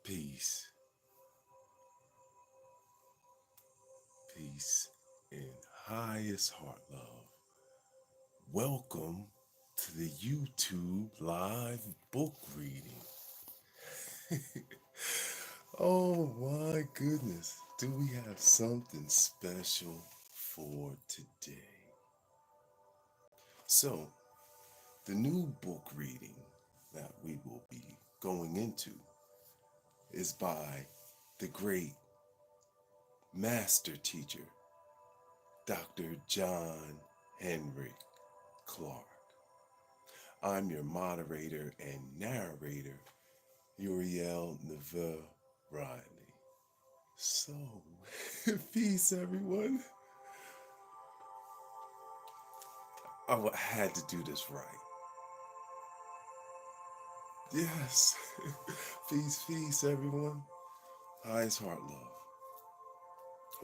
Peace. Peace in highest heart love. Welcome to the YouTube live book reading. Oh my goodness. Do we have something special for today? So, the new book reading that we will be going into is by the great master teacher, Dr. John Henrik Clarke. I'm your moderator and narrator, Uriel Neville Riley. So, peace everyone. Had to do this right. Yes. Peace everyone. Highest heart love.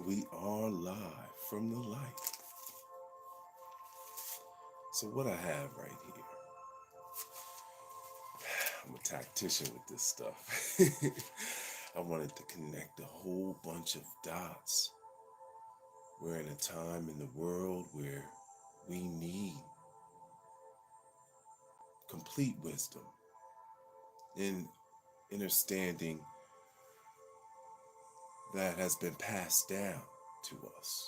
We are live from the light. So what I have right here, I'm a tactician with this stuff. I wanted to connect a whole bunch of dots. We're in a time in the world where we need complete wisdom in understanding that has been passed down to us.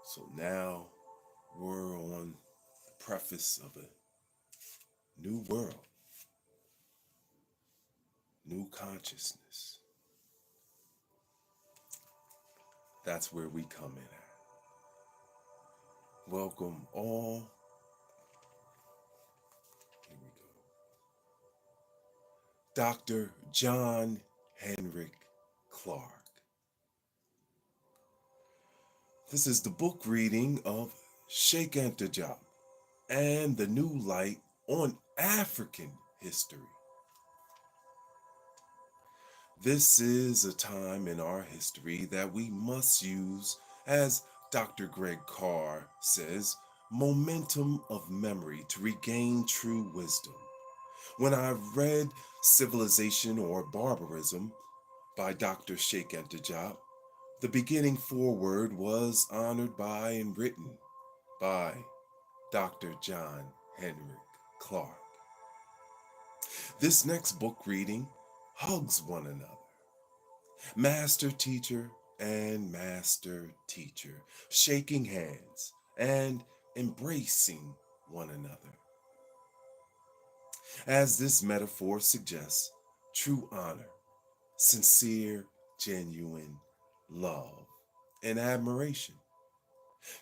So now we're on the preface of a new world, new consciousness. That's where we come in at. Welcome all. Here we go. Dr. John Henrik Clarke. This is the book reading of Cheikh Anta and the New Light on African History. This is a time in our history that we must use, as Dr. Greg Carr says, momentum of memory to regain true wisdom. When I read Civilization or Barbarism by Dr. Cheikh Anta, the beginning foreword was honored by and written by Dr. John Henrik Clarke. This next book reading hugs one another. Master teacher and master teacher, shaking hands and embracing one another. As this metaphor suggests, true honor, sincere, genuine love and admiration.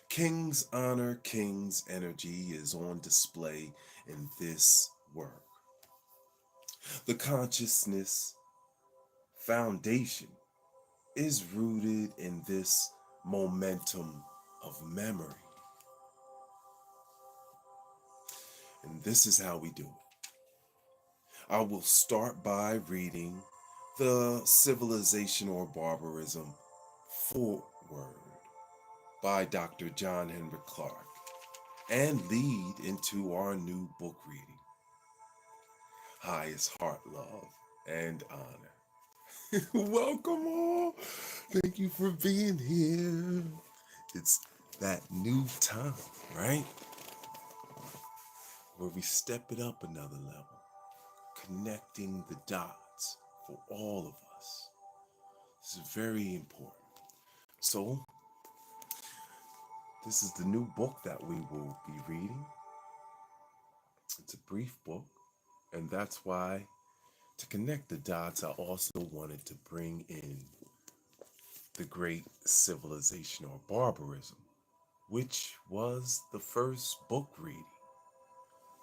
King's honor, king's energy is on display in this work. The consciousness foundation is rooted in this momentum of memory. And this is how we do it. I will start by reading the Civilization or Barbarism Foreword by Dr. John Henrik Clarke and lead into our new book reading, Highest Heart Love and Honor. Welcome all. Thank you for being here. It's that new time, right? Where we step it up another level, connecting the dots for all of us. This is very important. So, this is the new book that we will be reading. It's a brief book, and that's why, to connect the dots, I also wanted to bring in the great Civilization or Barbarism, which was the first book reading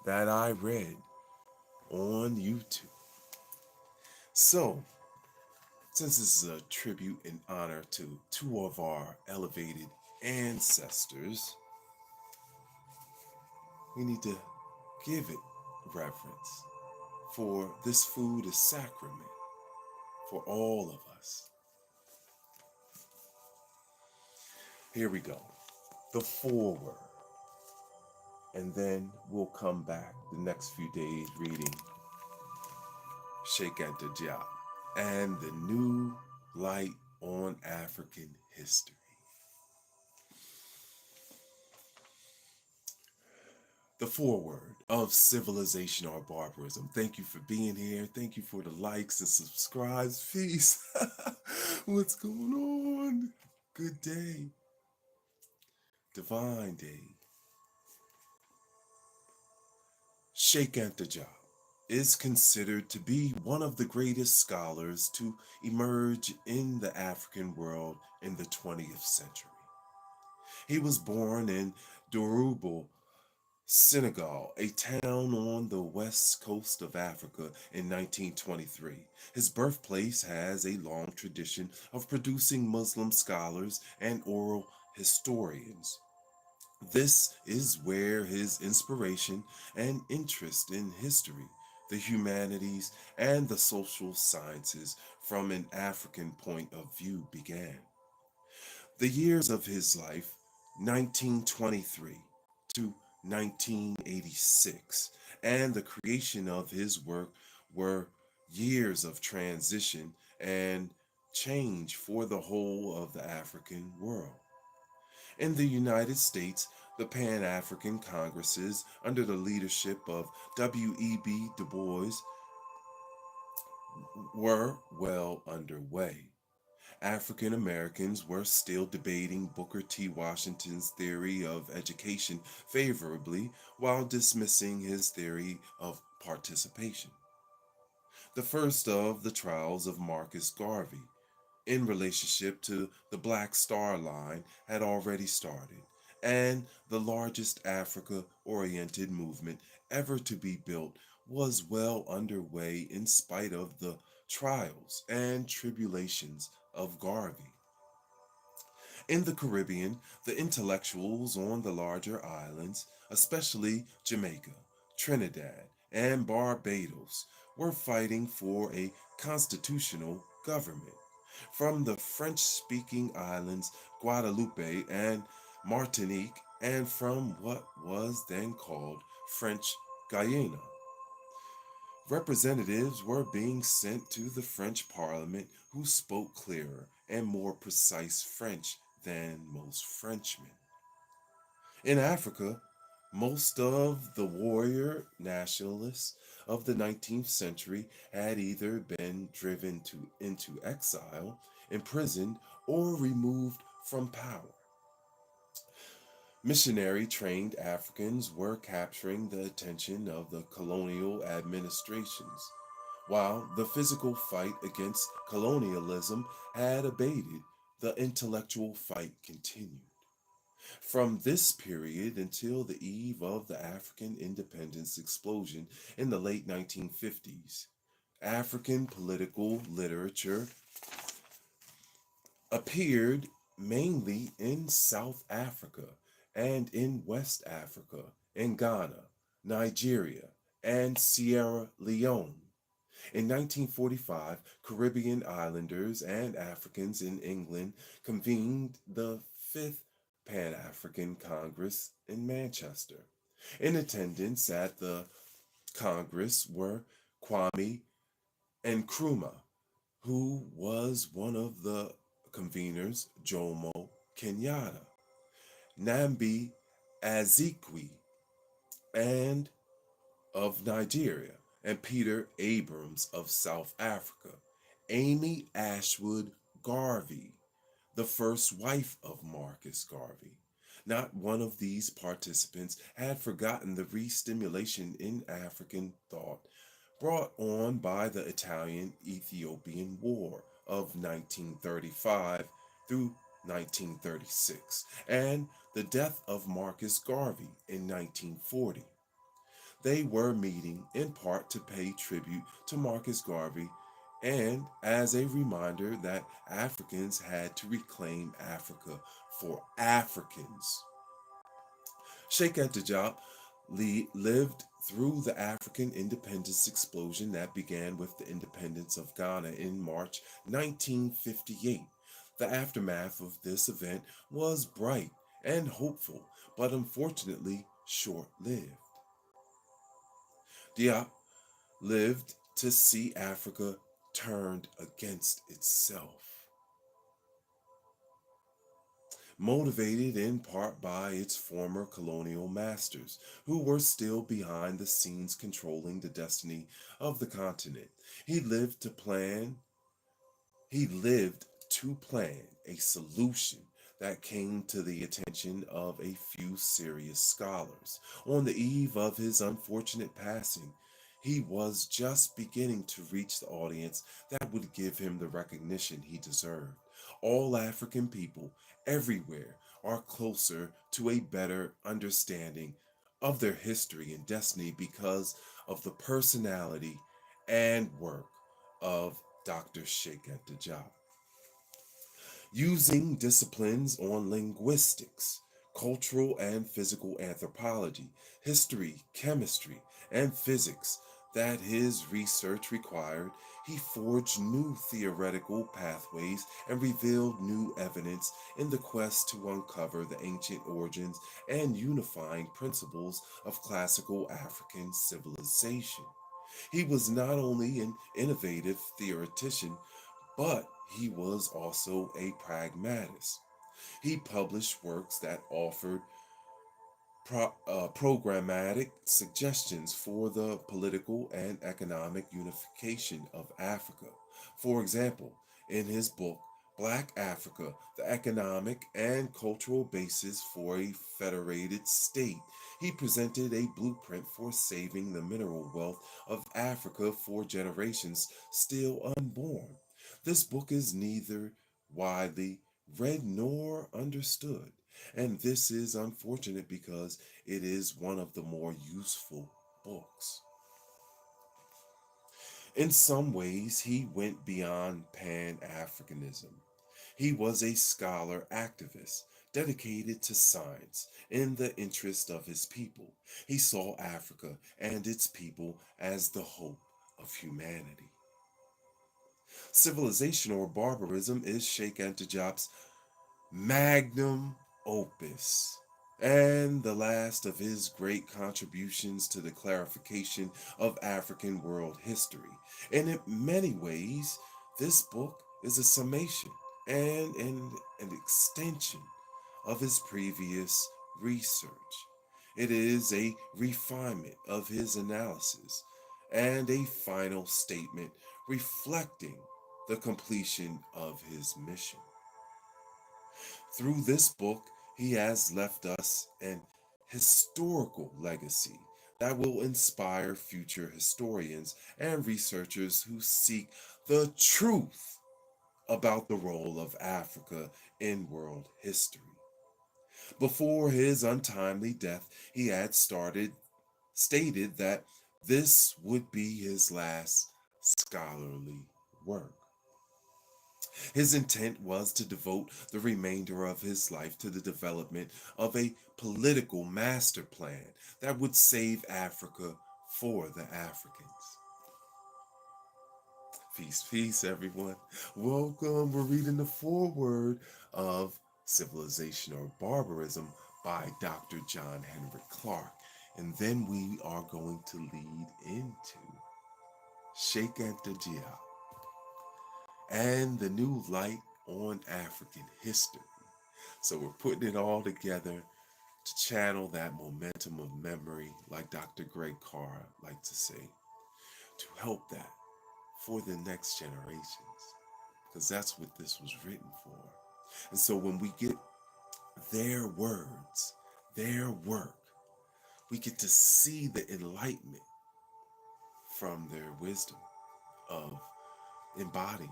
that I read on YouTube. So, since this is a tribute and honor to two of our elevated ancestors, we need to give it reverence, for this food is sacrament for all of us. Here we go. The foreword. And then we'll come back the next few days reading Cheikh Anta. and the new light on African history. The foreword of civilization or barbarism. Thank you for being here. Thank you for the likes and subscribes. Peace. What's going on? Good day. Divine day. Cheikh Anta is considered to be one of the greatest scholars to emerge in the African world in the 20th century. He was born in Durban, Senegal, a town on the west coast of Africa in 1923. His birthplace has a long tradition of producing Muslim scholars and oral historians. This is where his inspiration and interest in history, the humanities, and the social sciences from an African point of view began. The years of his life, 1923 to 1986, and the creation of his work were years of transition and change for the whole of the African world. In the United States, the Pan African Congresses, under the leadership of W.E.B. Du Bois, were well underway. African Americans were still debating Booker T. Washington's theory of education favorably while dismissing his theory of participation. The first of the trials of Marcus Garvey in relationship to the Black Star Line had already started, and the largest Africa oriented movement ever to be built was well underway in spite of the trials and tribulations of Garvey. In the Caribbean, the intellectuals on the larger islands, especially Jamaica, Trinidad, and Barbados, were fighting for a constitutional government. From the French speaking islands, Guadeloupe and Martinique, and from what was then called French Guiana, representatives were being sent to the French Parliament who spoke clearer and more precise French than most Frenchmen. In Africa, most of the warrior nationalists of the 19th century had either been driven into exile, imprisoned, or removed from power. Missionary trained Africans were capturing the attention of the colonial administrations. While the physical fight against colonialism had abated, the intellectual fight continued. From this period until the eve of the African independence explosion in the late 1950s, African political literature appeared mainly in South Africa and in West Africa, in Ghana, Nigeria, and Sierra Leone. In 1945, Caribbean islanders and Africans in England convened the Fifth Pan African Congress in Manchester. In attendance at the Congress were Kwame Nkrumah, who was one of the conveners, Jomo Kenyatta, Nnamdi Azikiwe, and of Nigeria, and Peter Abrams of South Africa, Amy Ashwood Garvey, the first wife of Marcus Garvey. Not one of these participants had forgotten the re-stimulation in African thought brought on by the Italian-Ethiopian War of 1935 through 1936 and the death of Marcus Garvey in 1940. They were meeting in part to pay tribute to Marcus Garvey and as a reminder that Africans had to reclaim Africa for Africans. Cheikh Anta Diop lived through the African independence explosion that began with the independence of Ghana in March 1958. The aftermath of this event was bright and hopeful, but unfortunately short lived. Diop lived to see Africa turned against itself. Motivated in part by its former colonial masters, who were still behind the scenes controlling the destiny of the continent. He lived to plan he lived to plan a solution that came to the attention of a few serious scholars. On the eve of his unfortunate passing, he was just beginning to reach the audience that would give him the recognition he deserved. All African people everywhere are closer to a better understanding of their history and destiny because of the personality and work of Dr. Cheikh Anta Diop. Using disciplines on linguistics, cultural and physical anthropology, history, chemistry, and physics that his research required, he forged new theoretical pathways and revealed new evidence in the quest to uncover the ancient origins and unifying principles of classical African civilization. He was not only an innovative theoretician, but he was also a pragmatist. He published works that offered programmatic suggestions for the political and economic unification of Africa. For example, in his book, Black Africa, the Economic and Cultural Basis for a Federated State, he presented a blueprint for saving the mineral wealth of Africa for generations still unborn. This book is neither widely read nor understood, and this is unfortunate because it is one of the more useful books. In some ways, he went beyond Pan Africanism. He was a scholar activist dedicated to science in the interest of his people. He saw Africa and its people as the hope of humanity. Civilization or Barbarism is Cheikh Anta Diop's magnum opus, and the last of his great contributions to the clarification of African world history. And in many ways, this book is a summation and an extension of his previous research. It is a refinement of his analysis and a final statement reflecting the completion of his mission. Through this book, he has left us an historical legacy that will inspire future historians and researchers who seek the truth about the role of Africa in world history. Before his untimely death, he had stated that this would be his last scholarly work. His intent was to devote the remainder of his life to the development of a political master plan that would save Africa for the Africans. Peace, peace, everyone. Welcome. We're reading the foreword of Civilization or Barbarism by Dr. John Henrik Clarke. And then we are going to lead into Cheikh Anta Diop and the new light on African history. So we're putting it all together to channel that momentum of memory, like Dr. Greg Carr liked to say, to help that for the next generations, because that's what this was written for. And so when we get their words, their work, we get to see the enlightenment from their wisdom of embodying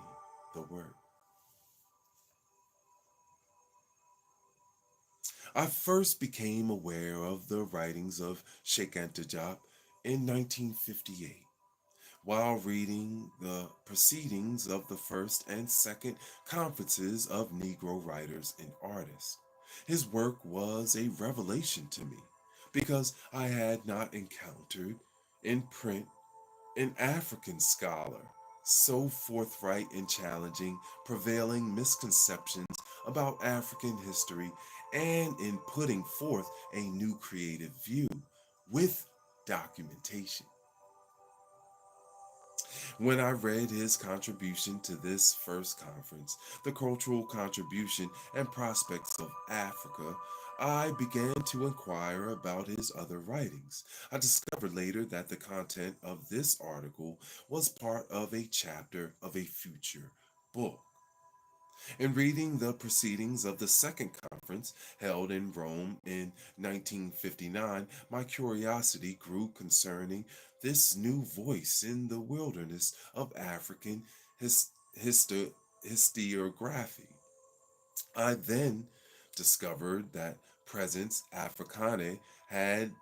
the work. I first became aware of the writings of Cheikh Anta Diop in 1958 while reading the proceedings of the first and second conferences of Negro writers and artists. His work was a revelation to me because I had not encountered in print an African scholar so forthright in challenging prevailing misconceptions about African history and in putting forth a new creative view with documentation. When I read his contribution to this first conference, the cultural contribution and prospects of Africa, I began to inquire about his other writings. I discovered later that the content of this article was part of a chapter of a future book. In reading the proceedings of the second conference held in Rome in 1959, my curiosity grew concerning this new voice in the wilderness of African his, histo- historiography. I then discovered that Presence Africane had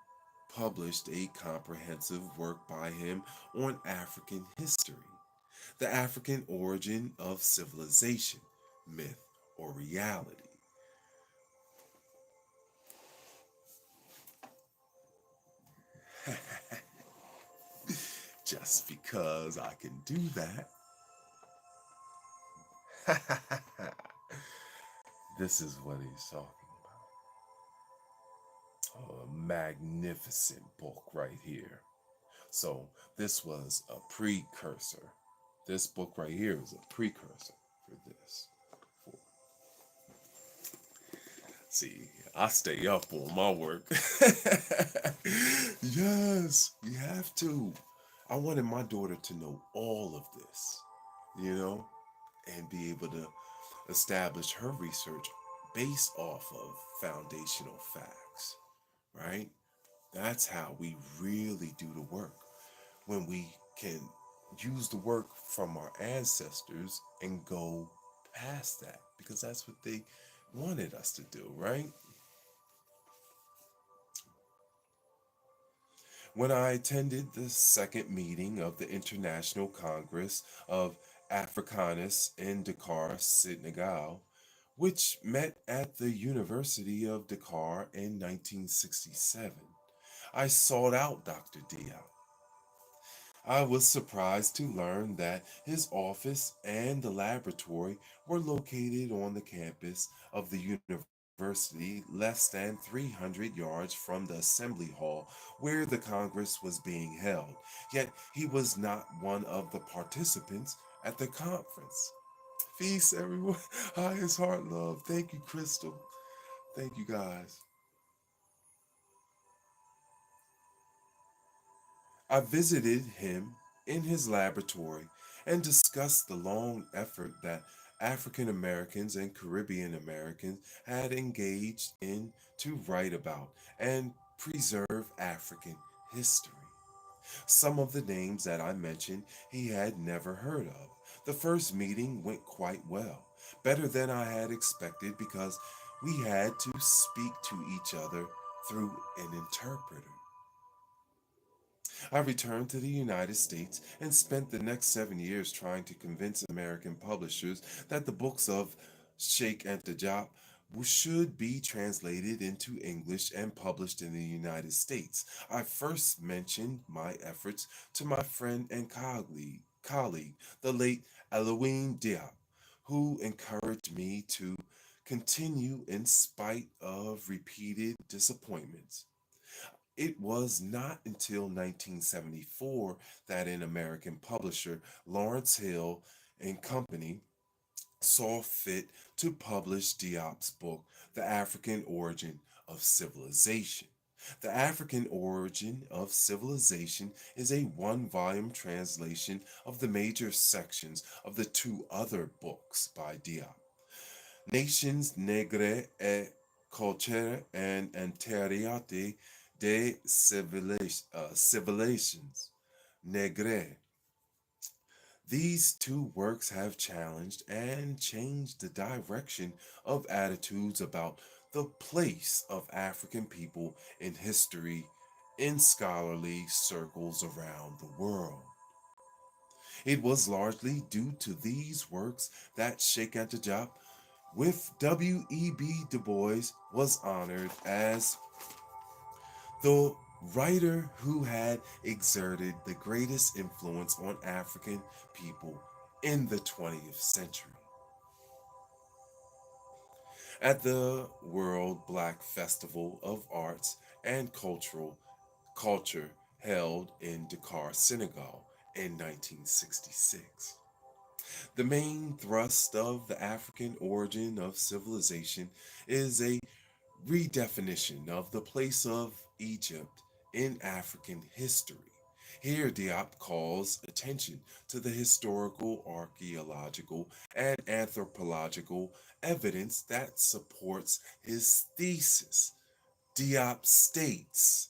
published a comprehensive work by him on African history, the African origin of civilization, myth, or reality. Just because I can do that, this is what he's talking about. Oh, a magnificent book right here. So, this was a precursor. This book right here is a precursor for this. For, see, I stay up on my work. Yes, you have to. I wanted my daughter to know all of this, you know, and be able to establish her research based off of foundational facts, right? That's how we really do the work. When we can use the work from our ancestors and go past that, because that's what they wanted us to do, right? When I attended the second meeting of the International Congress of Africanists in Dakar, Senegal, which met at the University of Dakar in 1967, I sought out Dr. Diop. I was surprised to learn that his office and the laboratory were located on the campus of the university less than 300 yards from the assembly hall where the Congress was being held. Yet he was not one of the participants at the conference. Peace, everyone. Highest heart love. Thank you, Crystal. Thank you, guys. I visited him in his laboratory and discussed the long effort that African Americans and Caribbean Americans had engaged in to write about and preserve African history. Some of the names that I mentioned he had never heard of. The first meeting went quite well, better than I had expected because we had to speak to each other through an interpreter. I returned to the United States and spent the next 7 years trying to convince American publishers that the books of Cheikh Anta Diop should be translated into English and published in the United States. I first mentioned my efforts to my friend and colleague the late Elohim Diop, who encouraged me to continue in spite of repeated disappointments. It was not until 1974 that an American publisher, Lawrence Hill and Company, saw fit to publish Diop's book, The African Origin of Civilization. The African Origin of Civilization is a one-volume translation of the major sections of the two other books by Diop. Nations Negre et Culture and Antériorité des Civilizations Negre. These two works have challenged and changed the direction of attitudes about the place of African people in history in scholarly circles around the world. It was largely due to these works that Cheikh Anta Diop with W.E.B. Du Bois was honored as the writer who had exerted the greatest influence on African people in the 20th century. At the World Black Festival of Arts and Culture held in Dakar, Senegal in 1966. The main thrust of the African origin of civilization is a redefinition of the place of Egypt in African history. Here, Diop calls attention to the historical, archaeological, and anthropological evidence that supports his thesis. Diop states,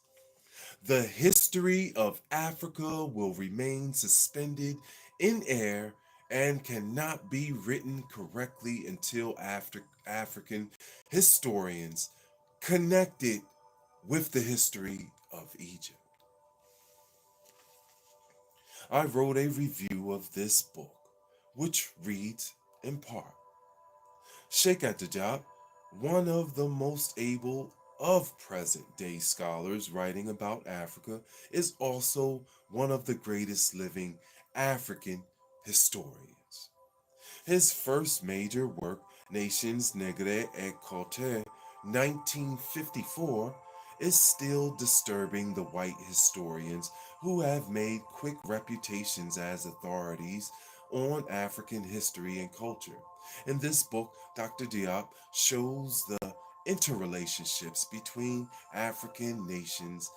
the history of Africa will remain suspended in air and cannot be written correctly until after African historians connect it with the history of Egypt. I wrote a review of this book, which reads in part, Cheikh Diop, one of the most able of present day scholars writing about Africa, is also one of the greatest living African historians. His first major work, Nations Negre et Cote, 1954, is still disturbing the white historians who have made quick reputations as authorities on African history and culture. In this book, Dr. Diop shows the interrelationships between African nations,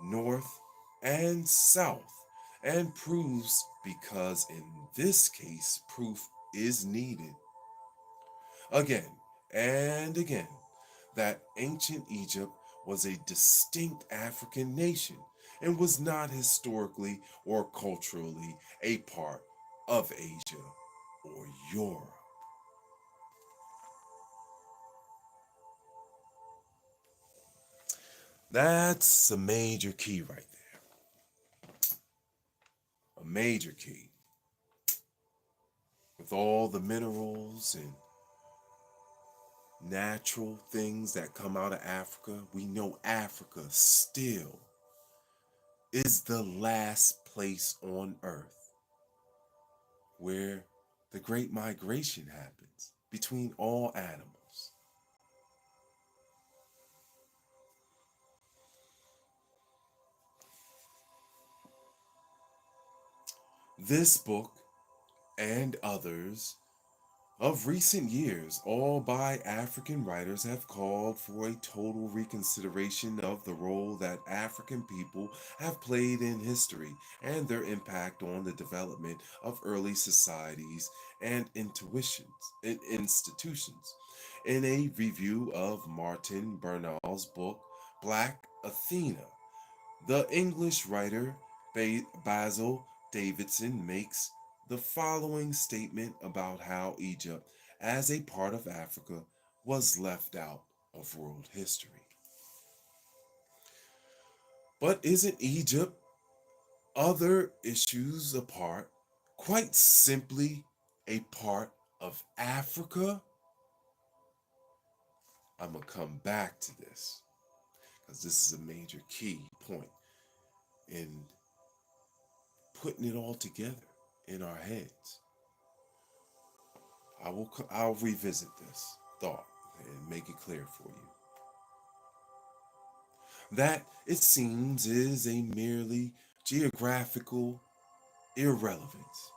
North and South, and proves, because in this case proof is needed, again and again, that ancient Egypt was a distinct African nation and was not historically or culturally a part of Asia or Europe. That's a major key right there. A major key. With all the minerals and natural things that come out of Africa, we know Africa still is the last place on earth where the great migration happens between all animals. This book and others of recent years, all by African writers, have called for a total reconsideration of the role that African people have played in history and their impact on the development of early societies and institutions. In a review of Martin Bernal's book, Black Athena, the English writer Basil Davidson makes the following statement about how Egypt, as a part of Africa, was left out of world history. But isn't Egypt, other issues apart, quite simply a part of Africa? I'm going to come back to this because this is a major key point in putting it all together in our heads. I'll revisit this thought and make it clear for you. That, it seems, is a merely geographical irrelevance.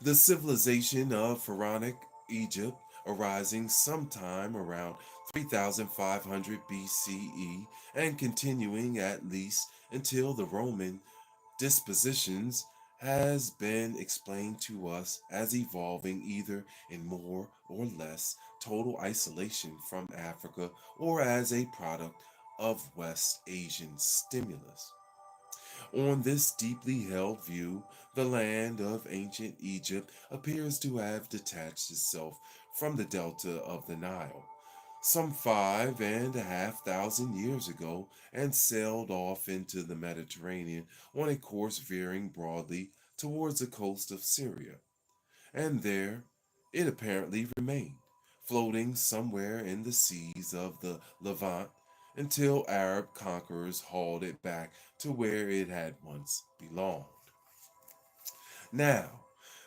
The civilization of Pharaonic Egypt, arising sometime around 3500 BCE and continuing at least until the Roman dispositions, has been explained to us as evolving either in more or less total isolation from Africa or as a product of West Asian stimulus. On this deeply held view, the land of ancient Egypt appears to have detached itself from the delta of the Nile some 5,500 years ago and sailed off into the Mediterranean on a course veering broadly towards the coast of Syria. And there it apparently remained, floating somewhere in the seas of the Levant until Arab conquerors hauled it back to where it had once belonged. Now,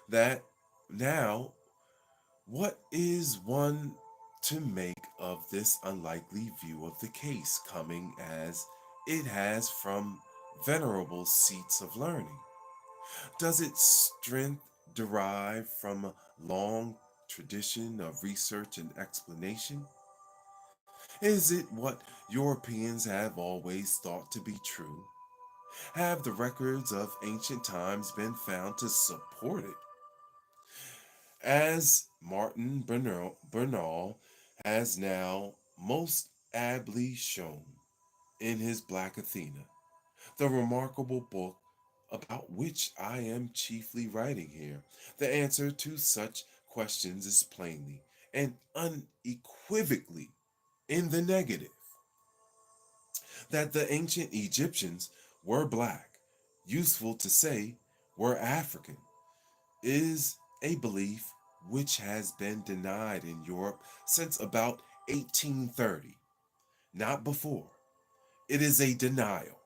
that now what is one to make of this unlikely view of the case, coming as it has from venerable seats of learning? Does its strength derive from a long tradition of research and explanation? Is it what Europeans have always thought to be true? Have the records of ancient times been found to support it? As Martin Bernal has now most ably shown in his Black Athena, the remarkable book about which I am chiefly writing here, the answer to such questions is plainly and unequivocally in the negative, that the ancient Egyptians were black, useful to say, were African, is a belief which has been denied in Europe since about 1830, not before. It is a denial,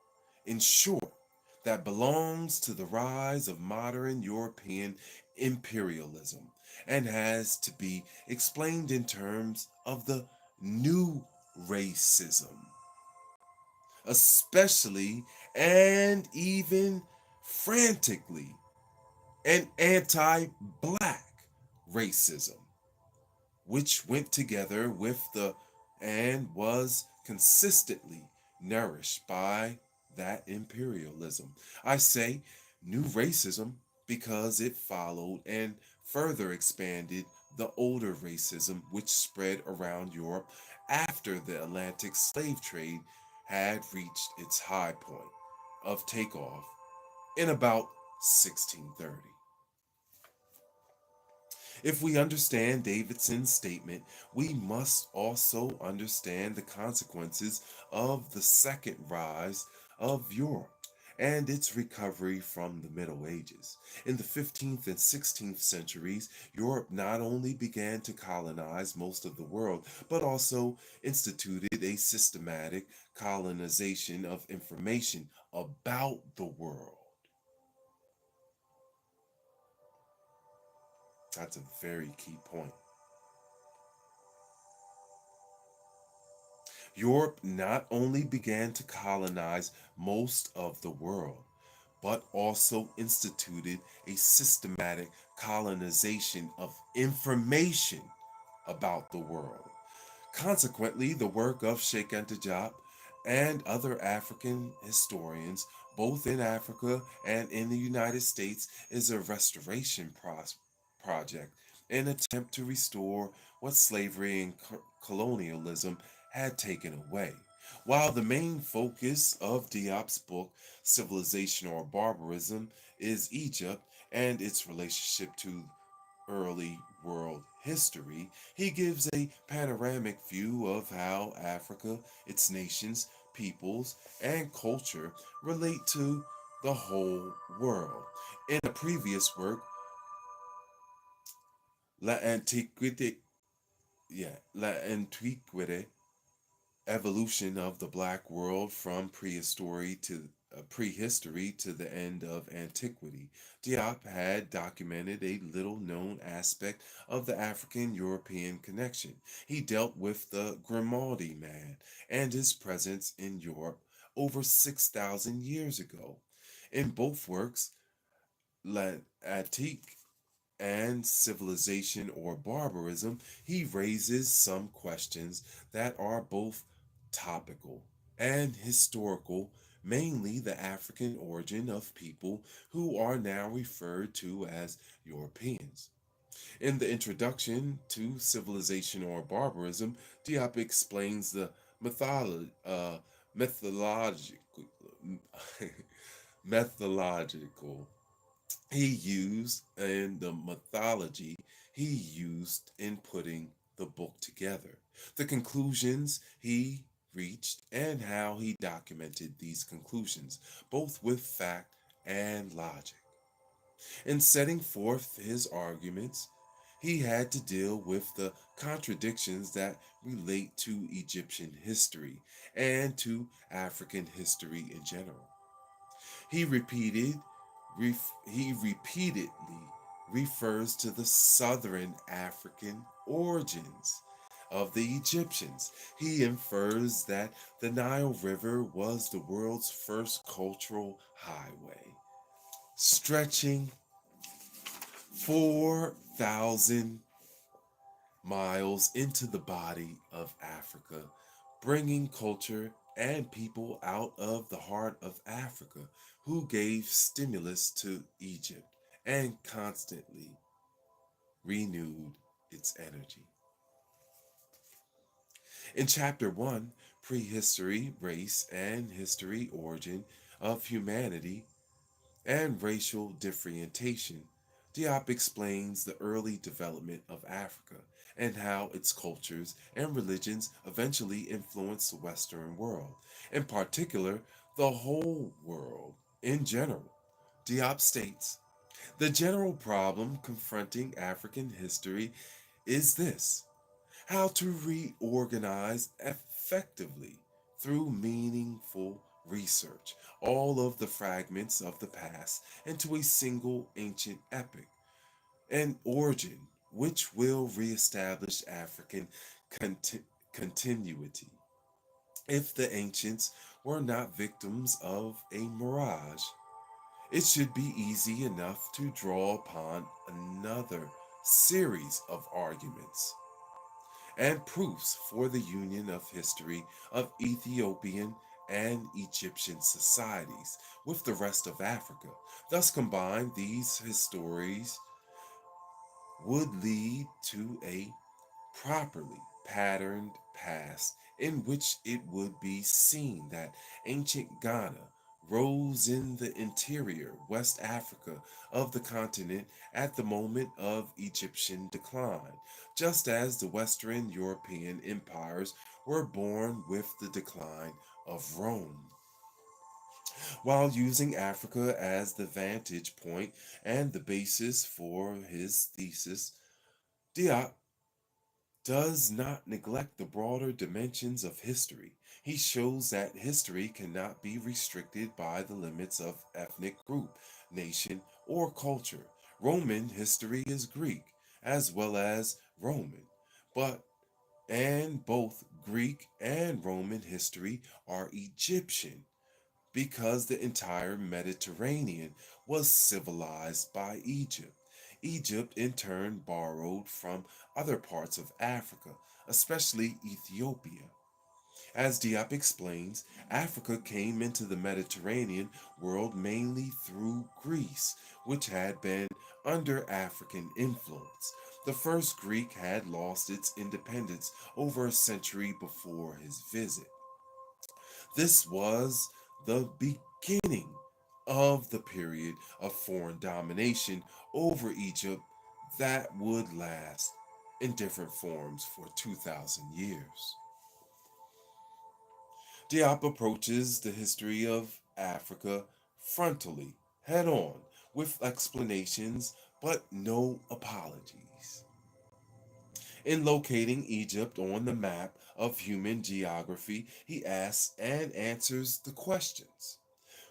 in short, that belongs to the rise of modern European imperialism and has to be explained in terms of the new racism, especially and even frantically an anti black racism, which went together with the and was consistently nourished by that imperialism. I say new racism because it followed and further expanded the older racism which spread around Europe after the Atlantic slave trade had reached its high point of takeoff in about 1630. If we understand Davidson's statement, we must also understand the consequences of the second rise of Europe and its recovery from the Middle Ages. In the 15th and 16th centuries, Europe not only began to colonize most of the world, but also instituted a systematic colonization of information about the world. That's a very key point. Europe not only began to colonize most of the world, but also instituted a systematic colonization of information about the world. Consequently, the work of Sheikh Anta Diop and other African historians, both in Africa and in the United States, is a restoration project, an attempt to restore what slavery and colonialism had taken away. While the main focus of Diop's book, Civilization or Barbarism, is Egypt and its relationship to early world history, he gives a panoramic view of how Africa, its nations, peoples, and culture relate to the whole world. In a previous work, La Antiquité, La Antiquité, Evolution of the Black World from prehistory to the end of antiquity, Diop had documented a little known aspect of the African European connection. He dealt with the Grimaldi man and his presence in Europe over 6,000 years ago. In both works, L'Attique and Civilization or Barbarism, he raises some questions that are both topical and historical, mainly the African origin of people who are now referred to as Europeans. In the introduction to Civilization or Barbarism, Diop explains the methodological methodological he used and the mythology he used in putting the book together, the conclusions he reached, and how he documented these conclusions, both with fact and logic. In setting forth his arguments, he had to deal with the contradictions that relate to Egyptian history and to African history in general. He repeated he repeatedly refers to the southern African origins of the Egyptians. He infers that the Nile River was the world's first cultural highway. stretching 4,000 miles into the body of Africa, bringing culture and people out of the heart of Africa, who gave stimulus to Egypt and constantly renewed its energy. In Chapter 1, Prehistory, Race, and History, Origin of Humanity, and Racial Differentiation, Diop explains the early development of Africa and how its cultures and religions eventually influenced the Western world, in particular, the whole world in general. Diop states, the general problem confronting African history is this: how to reorganize effectively through meaningful research all of the fragments of the past into a single ancient epic, an origin which will reestablish African conti- continuity. If the ancients were not victims of a mirage, it should be easy enough to draw upon another series of arguments and proofs for the union of history of Ethiopian and Egyptian societies with the rest of Africa. Thus combined, these histories would lead to a properly patterned past in which it would be seen that ancient Ghana rose in the interior West Africa of the continent at the moment of Egyptian decline, just as the Western European empires were born with the decline of Rome. While using Africa as the vantage point and the basis for his thesis, Diop does not neglect the broader dimensions of history. He shows that history cannot be restricted by the limits of ethnic group, nation, or culture. Roman history is Greek as well as Roman, but and both Greek and Roman history are Egyptian because the entire Mediterranean was civilized by Egypt. Egypt, in turn, borrowed from other parts of Africa, especially Ethiopia. As Diop explains, Africa came into the Mediterranean world mainly through Greece, which had been under African influence. The first Greek had lost its independence over a century before his visit. This was the beginning of the period of foreign domination over Egypt that would last in different forms for 2,000 years. Diop approaches the history of Africa frontally, head on, with explanations but no apologies. In locating Egypt on the map of human geography, he asks and answers the questions: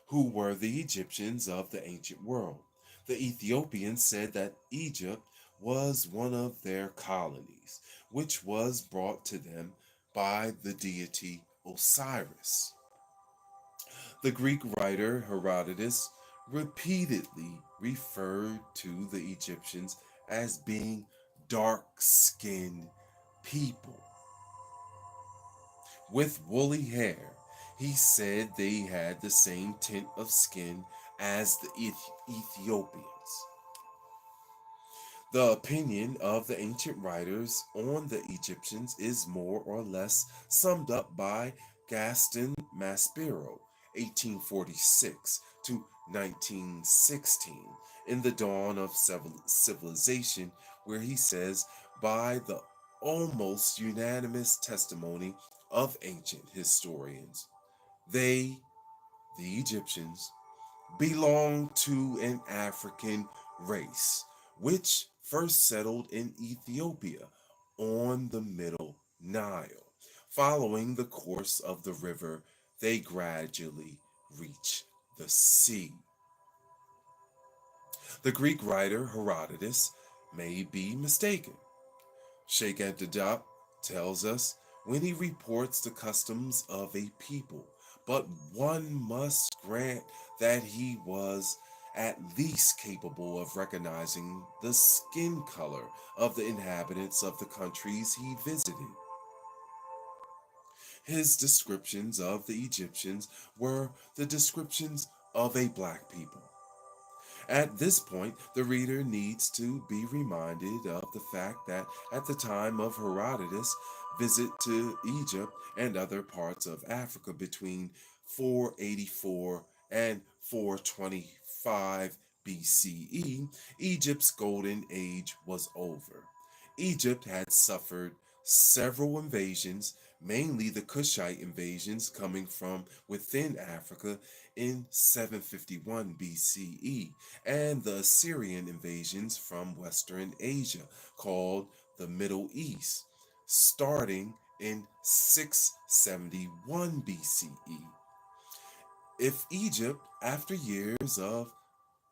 who were the Egyptians of the ancient world? The Ethiopians said that Egypt was one of their colonies, which was brought to them by the deity Osiris. The Greek writer Herodotus repeatedly referred to the Egyptians as being dark skinned people with woolly hair. He said they had the same tint of skin as the Ethiopians. The opinion of the ancient writers on the Egyptians is more or less summed up by Gaston Maspero, 1846 to 1916, in The Dawn of Civilization, where he says, by the almost unanimous testimony of ancient historians, they, the Egyptians, belong to an African race which first settled in Ethiopia on the Middle Nile. Following the course of the river, they gradually reach the sea. The Greek writer Herodotus may be mistaken. Cheikh Anta tells us when he reports the customs of a people, but one must grant that he was at least capable of recognizing the skin color of the inhabitants of the countries he visited. His descriptions of the Egyptians were the descriptions of a black people. At this point, the reader needs to be reminded of the fact that at the time of Herodotus' visit to Egypt and other parts of Africa between 484 and 425 BCE, Egypt's golden age was over. Egypt had suffered several invasions, mainly the Kushite invasions coming from within Africa in 751 BCE, and the Assyrian invasions from Western Asia, called the Middle East, starting in 671 BCE. If Egypt, after years of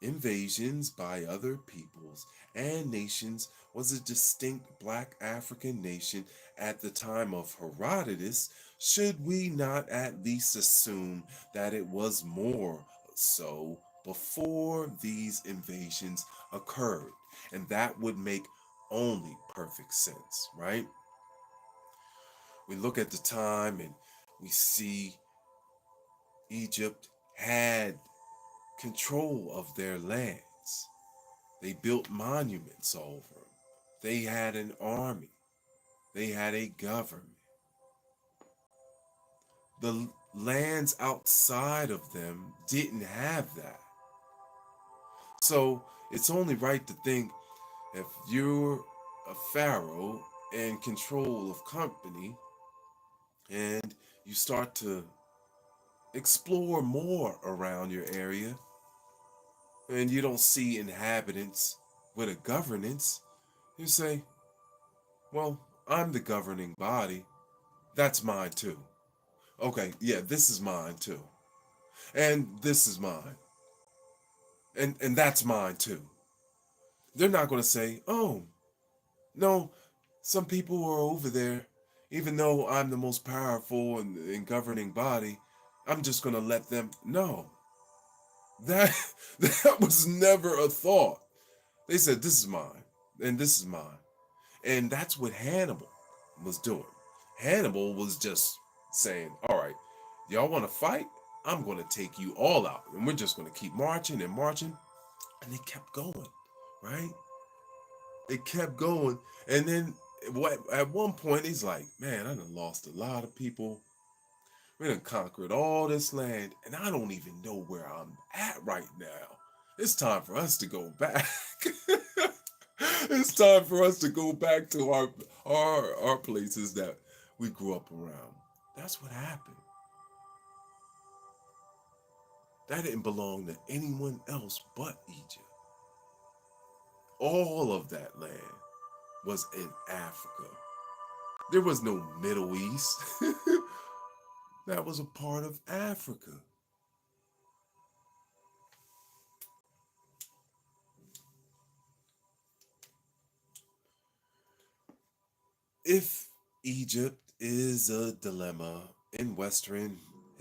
invasions by other peoples and nations, was a distinct black African nation at the time of Herodotus, should we not at least assume that it was more so before these invasions occurred? And that would make only perfect sense, right? We look at the time and we see Egypt had control of their lands. They built monuments over them. They had an army. They had a government. The lands outside of them didn't have that. So it's only right to think, if you're a pharaoh in control of company and you start to explore more around your area and you don't see inhabitants with a governance, you say, well, I'm the governing body. That's mine too. Okay, yeah, this is mine too. And this is mine. And that's mine too. They're not going to say, "Oh, no, some people are over there, even though I'm the most powerful and governing body, I'm just going to let them." No. That that was never a thought. They said, "This is mine and this is mine." And that's what Hannibal was doing. Hannibal was just saying, "All right, y'all want to fight? I'm going to take you all out. And we're just going to keep marching and marching." And they kept going, right? They kept going. And then at one point, he's like, "Man, I done lost a lot of people. We done conquered all this land, and I don't even know where I'm at right now. It's time for us to go back." It's time for us to go back to our places that we grew up around. That's what happened. That didn't belong to anyone else but Egypt. All of that land was in Africa. There was no Middle East. That was a part of Africa. If Egypt is a dilemma in Western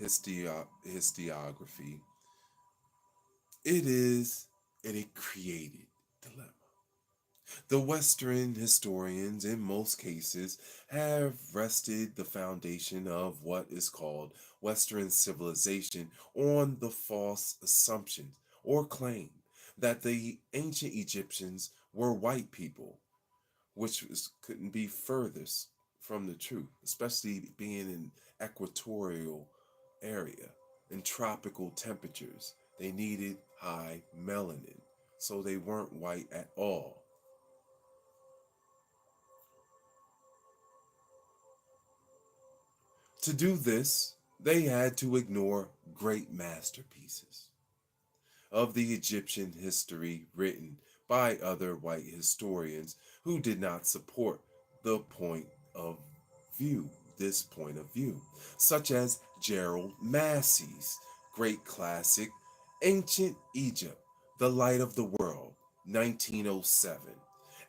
historiography, it is a created dilemma. The Western historians, in most cases, have rested the foundation of what is called Western civilization on the false assumption or claim that the ancient Egyptians were white people, which couldn't be furthest from the truth, especially being in equatorial area in tropical temperatures. They needed high melanin, so they weren't white at all. To do this, they had to ignore great masterpieces of the Egyptian history written by other white historians who did not support the point of view, this point of view, such as Gerald Massey's great classic Ancient Egypt, The Light of the World, 1907,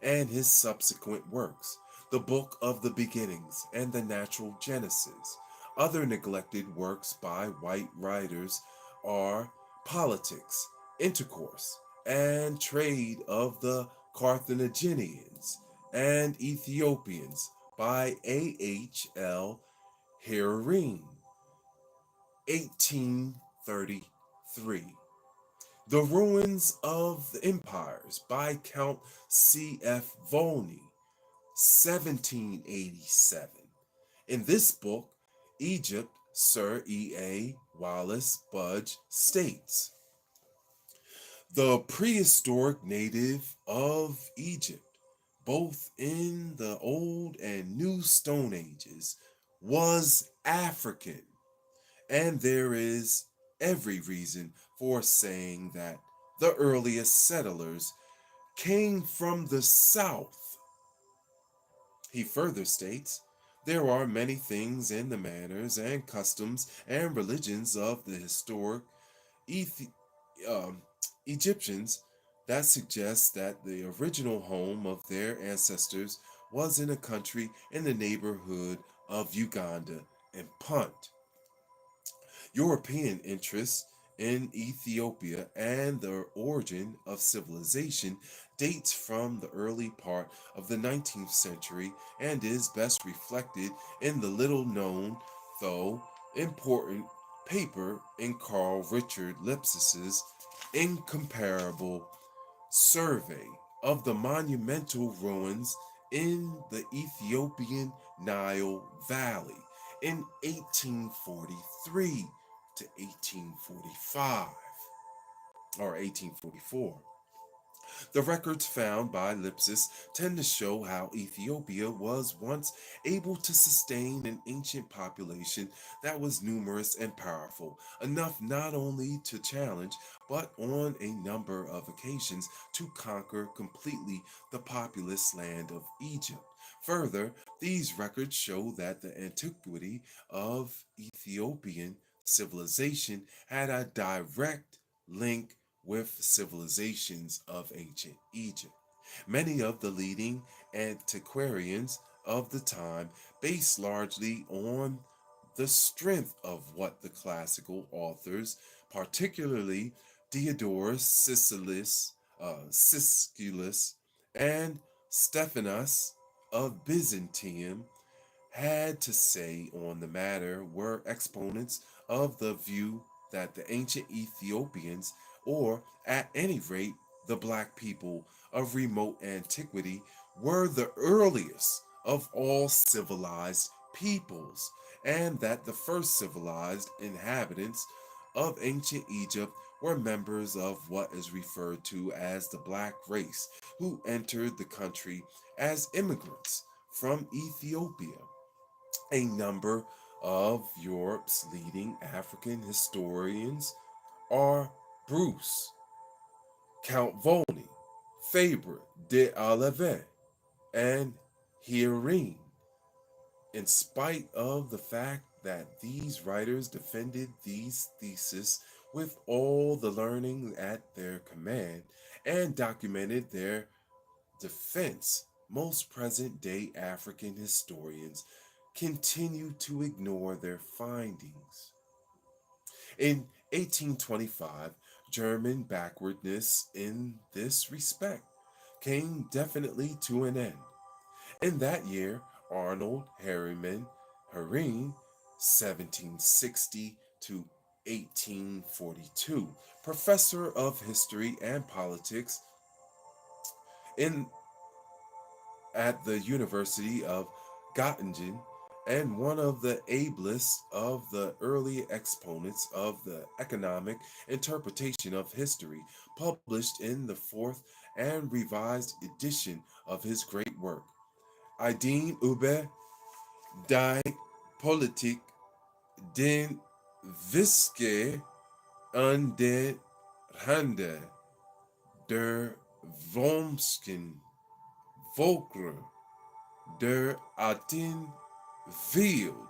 and his subsequent works, The Book of the Beginnings and the Natural Genesis. Other neglected works by white writers are Politics, intercourse and trade of the Carthaginians and Ethiopians by A.H.L. Herring, 1833. The Ruins of the Empires by Count C.F. Volney, 1787. In this book, Egypt, Sir E.A. Wallace Budge states, the prehistoric native of Egypt, both in the Old and New Stone Ages, was African, and there is every reason for saying that the earliest settlers came from the south. He further states, there are many things in the manners and customs and religions of the historic Ethi- um, Egyptians that suggest that the original home of their ancestors was in a country in the neighborhood of Uganda and Punt. European interests in Ethiopia and the origin of civilization dates from the early part of the 19th century and is best reflected in the little known, though important, paper in Carl Richard Lipsis's incomparable survey of the monumental ruins in the Ethiopian Nile Valley in 1843 to 1845 or 1844. The records found by Lipsis tend to show how Ethiopia was once able to sustain an ancient population that was numerous and powerful, enough not only to challenge, but on a number of occasions to conquer completely the populous land of Egypt. Further, these records show that the antiquity of Ethiopian civilization had a direct link with civilizations of ancient Egypt. Many of the leading antiquarians of the time based largely on the strength of what the classical authors, particularly Diodorus Siculus and Stephanus of Byzantium, had to say on the matter were exponents of the view that the ancient Ethiopians, or at any rate the black people of remote antiquity, were the earliest of all civilized peoples, and that the first civilized inhabitants of ancient Egypt were members of what is referred to as the black race, who entered the country as immigrants from Ethiopia. A number of Europe's leading African historians are Bruce, Count Volney, Fabre de Olivet, and Herein, in spite of the fact that these writers defended these theses with all the learning at their command and documented their defense. Most present day African historians continue to ignore their findings. In 1825, German backwardness in this respect came definitely to an end. In that year, Arnold Harriman Harine, 1760 to 1842, professor of history and politics in at the University of Göttingen and one of the ablest of the early exponents of the economic interpretation of history, published in the fourth and revised edition of his great work, Ideen über die Politik den Wiske an den Rande der Wormschen Volker der Aten Field,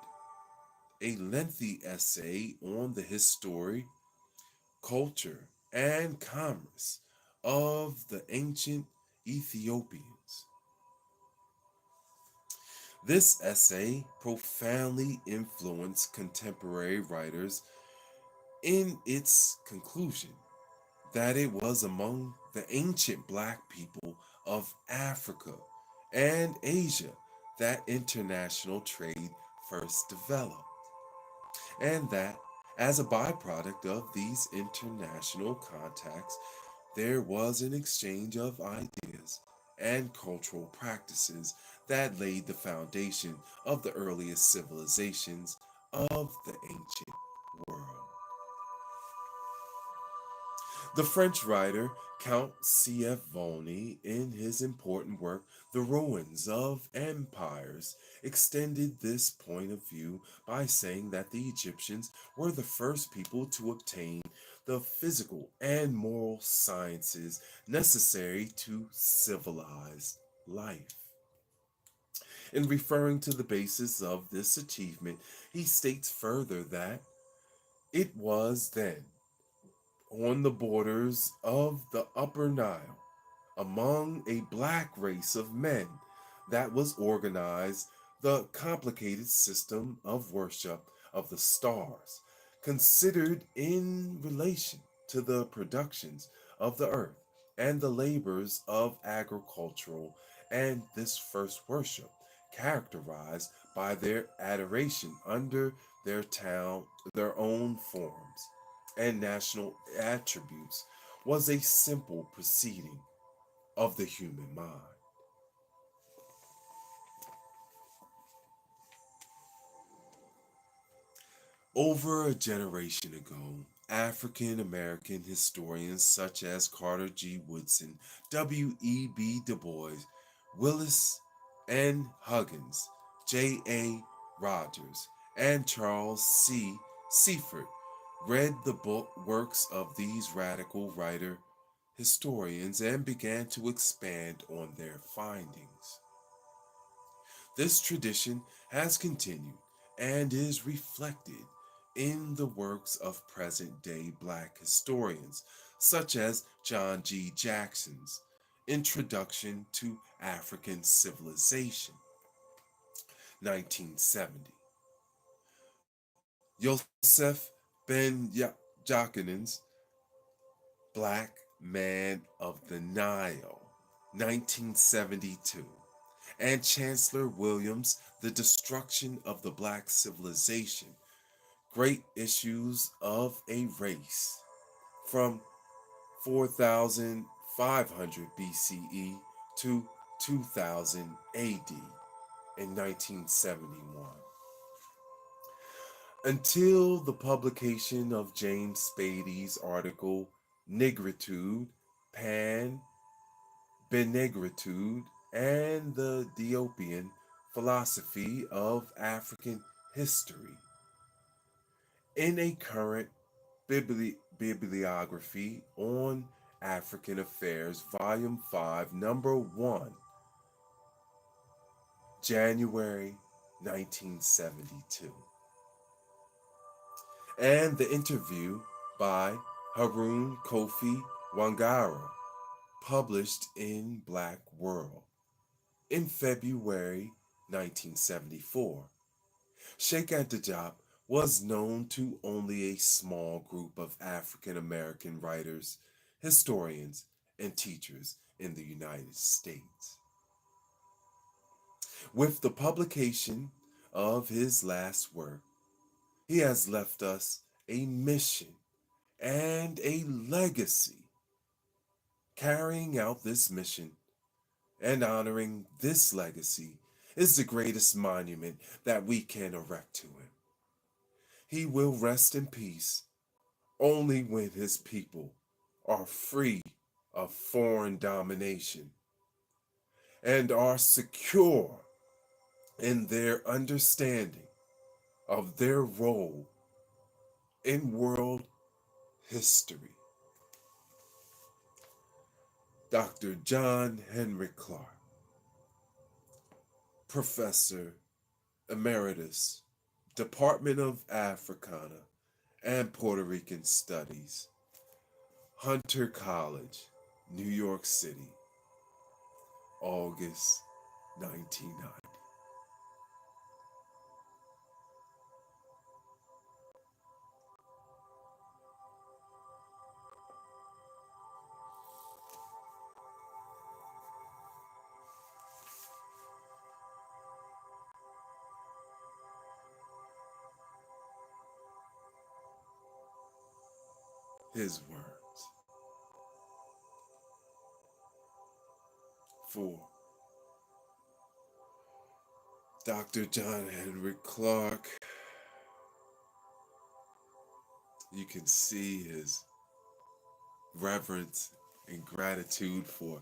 a lengthy essay on the history, culture, and commerce of the ancient Ethiopians. This essay profoundly influenced contemporary writers in its conclusion. that it was among the ancient black people of Africa and Asia that international trade first developed, and that as a byproduct of these international contacts, there was an exchange of ideas and cultural practices that laid the foundation of the earliest civilizations of the ancient world. The French writer Count C.F. Volney, in his important work The Ruins of Empires, extended this point of view by saying that the Egyptians were the first people to obtain the physical and moral sciences necessary to civilized life. In referring to the basis of this achievement, he states further that it was then on the borders of the Upper Nile, among a black race of men, that was organized the complicated system of worship of the stars, considered in relation to the productions of the earth and the labors of agricultural, and this first worship, characterized by their adoration under their own forms and national attributes, was a simple proceeding of the human mind. Over a generation ago, African American historians such as Carter G. Woodson, W.E.B. Du Bois, Willis N. Huggins, J.A. Rogers, and Charles C. Seifert read the book works of these radical writer historians and began to expand on their findings. This tradition has continued and is reflected in the works of present day black historians, such as John G. Jackson's Introduction to African Civilization, 1970, Yosef Ben Jakinan's Black Man of the Nile, 1972, and Chancellor Williams' The Destruction of the Black Civilization, Great Issues of a Race, from 4500 BCE to 2000 AD in 1971. Until the publication of James Spady's article Nigritude, Pan Benegritude, and the Diopian Philosophy of African History, in a current bibliography on African Affairs, Volume 5, Number 1, January 1972. And the interview by Harun Kofi Wangara, published in Black World in February 1974. Cheikh Anta Diop was known to only a small group of African American writers, historians, and teachers in the United States. With the publication of his last work, he has left us a mission and a legacy. Carrying out this mission and honoring this legacy is the greatest monument that we can erect to him. He will rest in peace only when his people are free of foreign domination and are secure in their understanding of their role in world history. Dr. John Henrik Clarke, Professor Emeritus, Department of Africana and Puerto Rican Studies, Hunter College, New York City, August 1990. his words. For Dr. John Henrik Clarke, you can see his reverence and gratitude for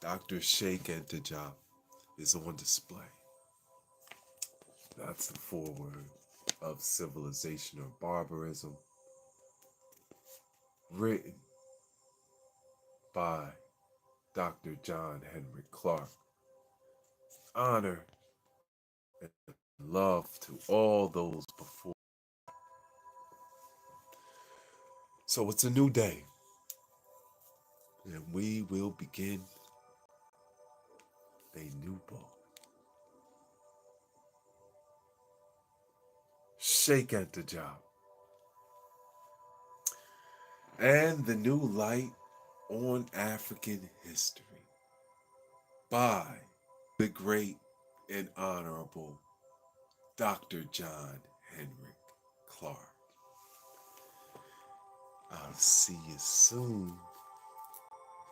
Dr. Cheikh and Diop is on display. That's the foreword of Civilization or Barbarism, written by Dr. John Henrik Clarke. Honor and love to all those before. So it's a new day, and we will begin a new book. Cheikh and Diop. And the New Light on African History by the great and honorable Dr. John Henrik Clarke. I'll see you soon,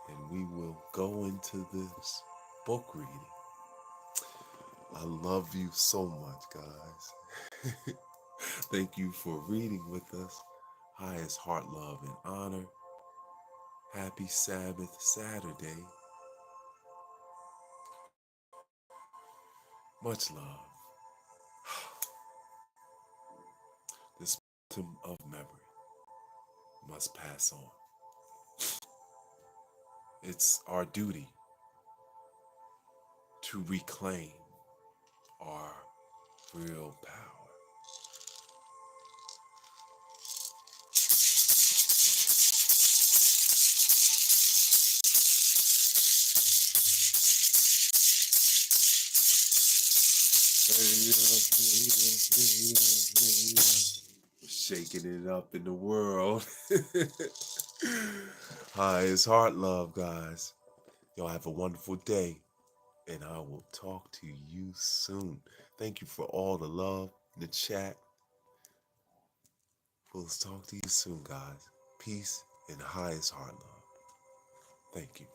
and we will go into this book reading. I love you so much, guys. Thank you for reading with us. Highest heart, love, and honor. Happy Sabbath Saturday. Much love. This momentum of memory must pass on. It's our duty to reclaim our real power. We're shaking it up in the world. Highest heart love, guys. Y'all have a wonderful day, and I will talk to you soon. Thank you for all the love in the chat. We'll talk to you soon, guys. Peace and highest heart love. Thank you.